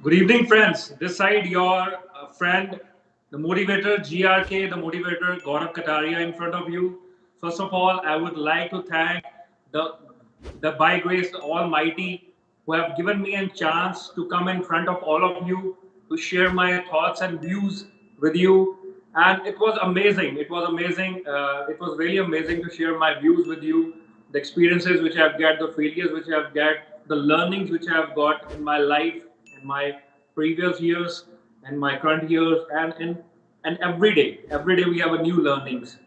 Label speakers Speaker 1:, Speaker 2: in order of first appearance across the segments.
Speaker 1: Good evening, friends. This side, your friend, the motivator GRK, the motivator Gaurav Kataria in front of you. First of all, I would like to thank the, the by grace Almighty who have given me a chance to come in front of all of you to share my thoughts and views with you. And it was amazing. It was amazing. It was really amazing to share my views with you, the experiences which I've got, the failures which I've got, the learnings which I've got in my life, in my previous years, and my current years, and every day we have a new learnings.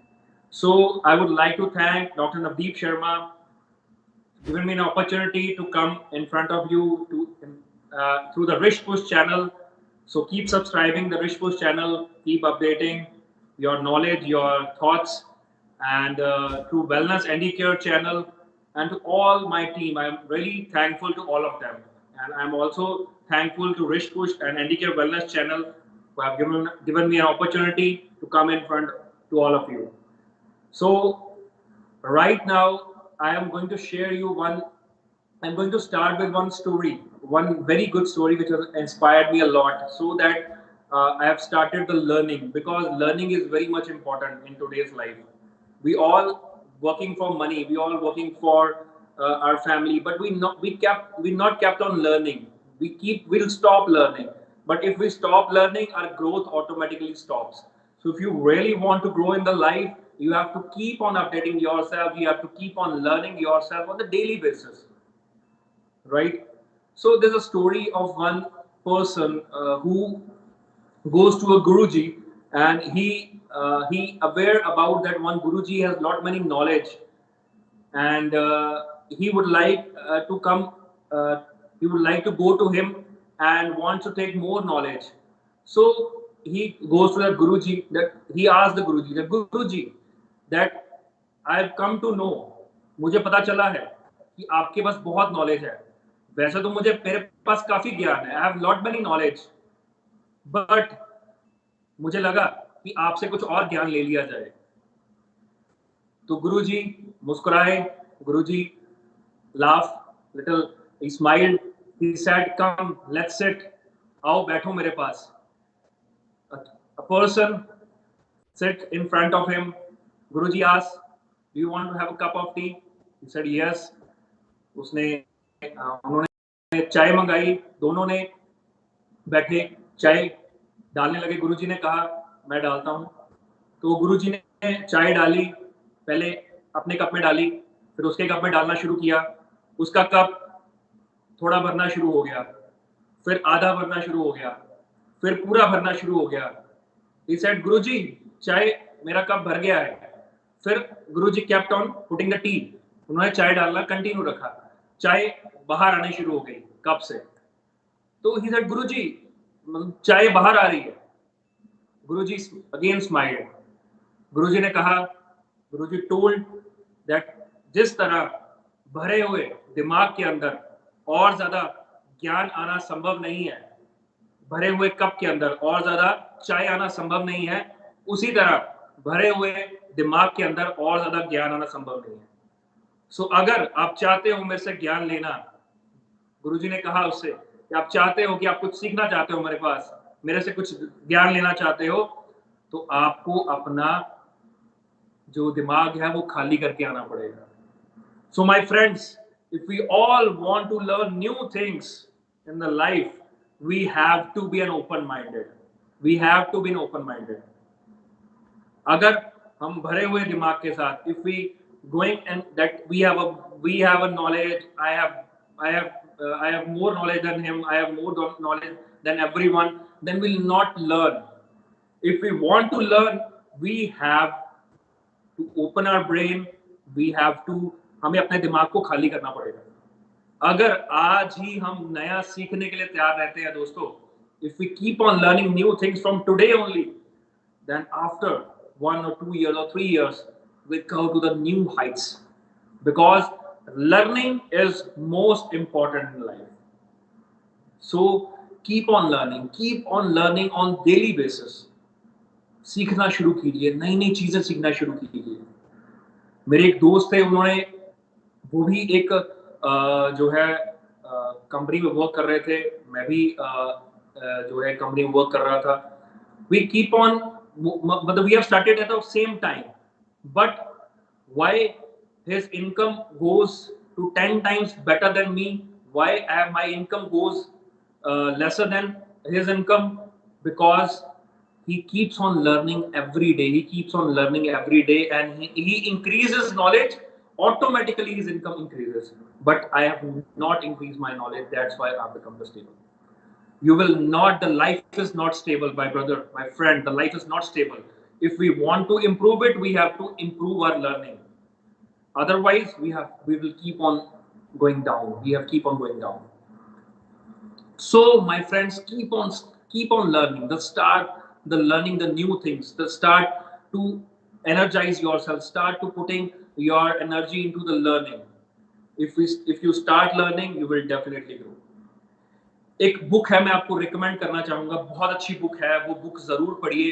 Speaker 1: So I would like to thank Dr. Navdeep Sharma given me an opportunity to come in front of you through the Rish Push channel. So keep subscribing the Rish Push channel, keep updating your knowledge, your thoughts, and through Wellness Andy Care channel, and to all my team. I'm really thankful to all of them, and I'm also thankful to Rish Push and Andy Care Wellness channel who have given me an opportunity to come in front to all of you. So right now, I am going to share you one. I'm going to start with one story, one very good story which has inspired me a lot. So that I have started the learning because learning is very much important in today's life. We all working for money. We all working for our family, but we not kept on learning. We'll stop learning. But if we stop learning, our growth automatically stops. So if you really want to grow in the life, you have to keep on updating yourself. You have to keep on learning yourself on the daily basis, right? So there's a story of one person who goes to a guruji, and he aware about that one guruji has lot many knowledge, and he would like to come. He would like to go to him and wants to take more knowledge. So he goes to the guruji. That he asks the Guruji, that I've come to know. मुझे पता चला है कि आपके पास बहुत knowledge है. वैसे तो मुझे मेरे पास काफी ज्ञान है. I have lot many knowledge, but मुझे लगा कि आपसे कुछ और ज्ञान ले लिया जाए. तो गुरुजी मुस्कुराए. गुरुजी laughed little. He smiled. He said, "Come, let's sit. आओ बैठो मेरे पास." A person sit in front of him. Guruji asked, "Do you want to have a cup of tea?" He said, "Yes." उसने उन्होंने चाय मंगाई. दोनों ने बैठे चाय डालने लगे. गुरुजी ने कहा, "मैं डालता हूँ." तो गुरुजी ने चाय डाली. पहले अपने कप में डाली, फिर उसके कप में डालना शुरू किया. उसका कप थोड़ा भरना शुरू हो गया, फिर आधा भरना शुरू हो गया, फिर पूरा भरना शुरू हो गया. He said, "गुरुजी, चाय मेरा कप भर गया है." फिर गुरुजी kept on putting the tea. उन्होंने चाय डालना कंटिन्यू रखा. चाय बाहर आने शुरू हो गई कप से. तो he said, "गुरुजी, चाय बाहर आ रही है." गुरुजी again smiled. गुरुजी ने कहा, गुरुजी told that जिस तरह भरे हुए दिमाग के अंदर और ज्यादा ज्ञान आना संभव नहीं है, भरे हुए कप के अंदर और ज्यादा चाय आना संभव नहीं है, उसी तरह भरे हुए दिमाग के अंदर और ज्यादा ज्ञान आना संभव नहीं है. सो अगर आप चाहते हो मेरे से ज्ञान लेना, गुरुजी ने कहा उससे कि आप चाहते हो कि आप कुछ सीखना चाहते हो मेरे पास, मेरे से कुछ ज्ञान लेना चाहते हो, तो आपको अपना जो दिमाग है वो खाली करके आना पड़ेगा. So my friends, if we all want to learn new things in the life, we have to be an open-minded. We have to be an open-minded. अगर हम भरे हुए दिमाग के साथ, if we going and that we have a knowledge, I have more knowledge than him, I have more knowledge than everyone, then we'll not learn. If we want to learn, we have to open our brain. We have to हमें अपने दिमाग को खाली करना पड़ेगा. अगर आज ही हम नया सीखने के लिए तैयार रहते हैं दोस्तों, if we keep on learning new things from today only, then after 1 or 2 years or 3 years, we go to the new heights, because learning is most important in life. So keep on learning on daily basis. सीखना शुरू कीजिए, नई नई चीजें सीखना शुरू कीजिए. मेरे एक दोस्त थे, उन्होंने वो भी एक जो है कंपनी में वर्क कर रहे थे, मैं भी जो है कंपनी में वर्क कर रहा था. We keep on, मतलब we have started at the same time, but why his income goes to 10 times better than me? Why my income goes lesser than his income? Because he keeps on learning every day. He keeps on learning every day, and he increases knowledge. Automatically, his income increases. But I have not increased my knowledge. That's why I've become the stable. You will not, the life is not stable, my brother, my friend, the life is not stable. If we want to improve it, we have to improve our learning. Otherwise, we will keep on going down. We have keep on going down. So my friends, keep on learning. The learning the new things. The start to energize yourself. Start to putting your energy into the learning. If you start learning, you will definitely grow. एक book है, मैं आपको recommend करना चाहूंगा, बहुत अच्छी book है, वो बुक जरूर पढ़िए.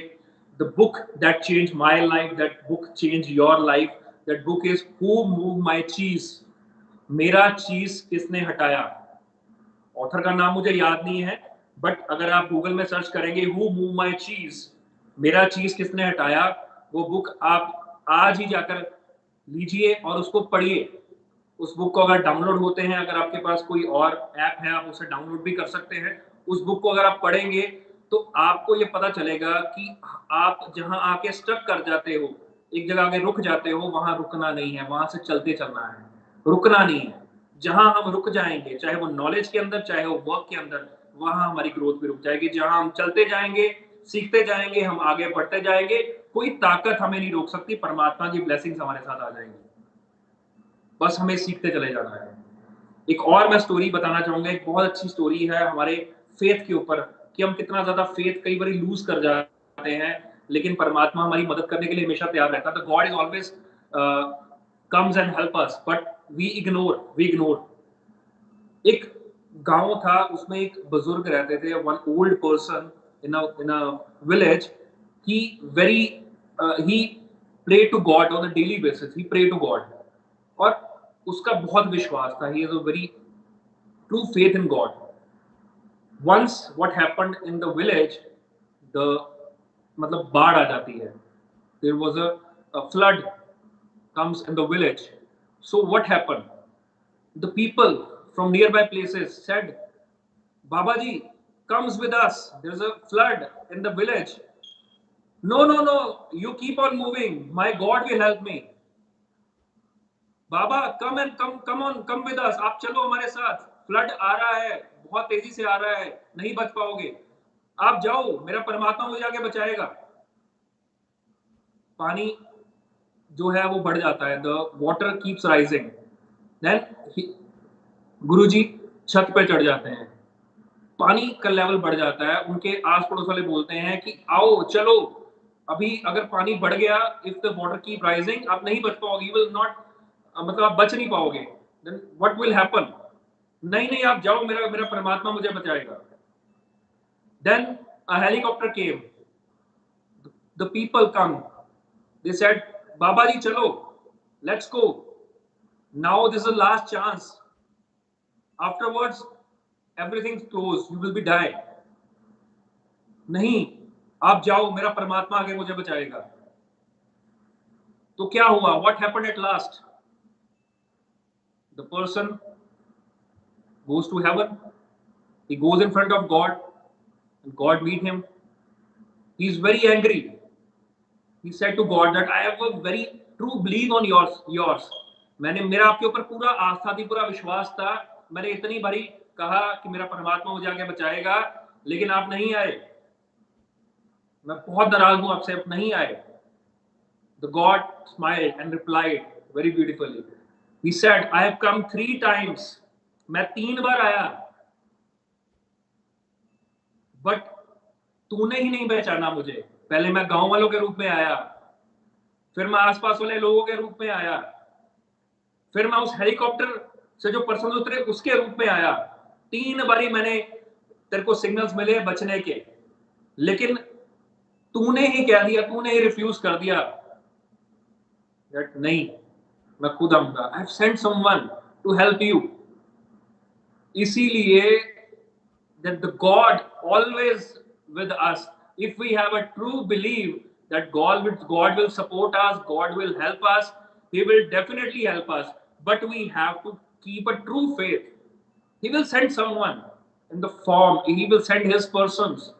Speaker 1: The book that change my life, that book change your life, that book is who move my चीज. मेरा चीज किसने हटाया. ऑथर का नाम मुझे याद नहीं है, बट अगर आप गूगल में सर्च करेंगे हु मूव माई चीज, मेरा चीज किसने हटाया, वो बुक आप आज ही जाकर लीजिए और उसको पढ़िए. उस बुक को अगर डाउनलोड होते हैं, अगर आपके पास कोई और ऐप है आप उसे डाउनलोड भी कर सकते हैं. उस बुक को अगर आप पढ़ेंगे तो आपको ये पता चलेगा कि आप जहां आके स्टक कर जाते हो, एक जगह आगे रुक जाते हो, वहां रुकना नहीं है, वहां से चलते चलना है, रुकना नहीं है. जहां हम रुक जाएंगे, चाहे वो नॉलेज के अंदर चाहे वो वर्क के अंदर, वहां हमारी ग्रोथ भी रुक जाएगी. जहां हम चलते जाएंगे, सीखते जाएंगे, हम आगे बढ़ते जाएंगे, कोई ताकत हमें नहीं रोक सकती. परमात्मा की ब्लेसिंग्स हमारे साथ आ जाएंगी, बस हमें सीखते चले जाना है. एक और मैं स्टोरी बताना चाहूंगा, एक बहुत अच्छी स्टोरी है हमारे फेथ के ऊपर, कि हम कितना ज्यादा फेथ कई बार लूज कर जाते हैं, लेकिन परमात्मा हमारी मदद करने के लिए हमेशा तैयार रहता है. The God is always comes and help us, but we ignore. एक गांव था, उसमें एक बुजुर्ग रहते थे, one old person in a village. He very he pray to God on a daily basis. He pray to God, और उसका बहुत विश्वास था. He has a very true faith in God. Once what happened in the village, the मतलब बाढ़ आ जाती है. There was a flood comes in the village. So what happened? The people from nearby places said, Babaji, comes with us. There's a flood in the village. No, you keep on moving. My God will help me. Baba come with us. आप चलो हमारे साथ. Flood आ रहा है, बहुत तेजी से आ रहा है, नहीं बच पाओगे. आप जाओ, मेरा परमात्मा मुझे आगे बचाएगा. पानी जो है वो बढ़ जाता है. The water keeps rising. Then Guruji छत पे चढ़ जाते हैं, पानी का लेवल बढ़ जाता है. उनके आस पड़ोस वाले बोलते हैं कि आओ चलो, अभी अगर पानी बढ़ गया, if the water keep rising, आप नहीं बच पाओगे. यू विल नॉट, मतलब आप बच नहीं पाओगे. Then what will happen? नहीं आप जाओ, मेरा परमात्मा मुझे बचाएगा. Then a helicopter came. The people come. They said, Baba ji चलो, let's go. Now this is the last chance. Afterwards everything close, you will be die. नहीं, आप जाओ, मेरा परमात्मा आगे मुझे बचाएगा. तो क्या हुआ? What happened at last? The person goes to heaven. He goes in front of God, and God meet him. He is very angry. He said to God that I have a very true belief on yours. मेरा आपके ऊपर पूरा आस्था थी, पूरा विश्वास था. मैंने इतनी बारी कहा कि मेरा परमात्मा मुझे आगे बचाएगा, लेकिन आप नहीं आए. मैं बहुत नाराज हूं आपसे, आप नहीं आए. The God smiled and replied very beautifully. He said, I have come 3 times. मैं 3 बार आया, बट तूने ही नहीं पहचाना मुझे. पहले मैं गांव वालों के रूप में आया, फिर मैं आसपास वाले लोगों के रूप में आया, फिर मैं उस हेलीकॉप्टर से जो पर्सन उतरे उसके रूप में आया. 3 बारी मैंने तेरे को सिग्नल्स मिले बचने के, लेकिन तूने ही कह दिया, तूने ही रिफ्यूज कर दिया that नहीं, मैं खुद आऊंगा. I have sent someone to help you. इसीलिए that the God always with us. If we have a true belief that God will support us, God will help us, He will definitely help us. But we have to keep a true faith. He will send someone in the form, He will send His persons.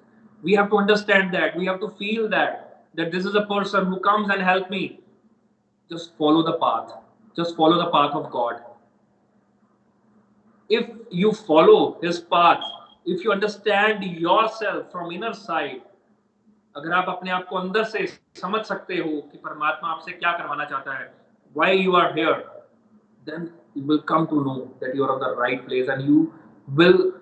Speaker 1: We have to understand that. We have to feel that this is a person who comes and help me. Just follow the path. Just follow the path of God. If you follow His path, if you understand yourself from inner side, अगर आप अपने आप को अंदर से समझ सकते हो कि परमात्मा आपसे क्या करवाना चाहता है, why you are here, then you will come to know that you are on the right place and you will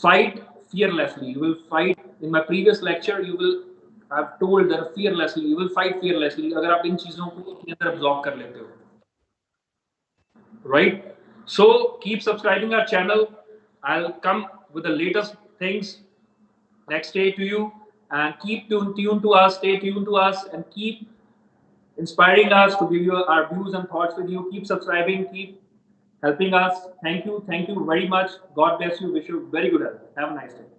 Speaker 1: fight fearlessly. You will fight. In my previous lecture, you will have told that fearlessly. You will fight fearlessly. अगर आप इन चीजों को अपने अंदर absorb कर लेते हो, right? So keep subscribing our channel. I'll come with the latest things next day to you, and keep tuned to us. Stay tuned to us and keep inspiring us to give you our views and thoughts with you. Keep subscribing. Keep helping us. Thank you. Thank you very much. God bless you. Wish you very good health. Have a nice day.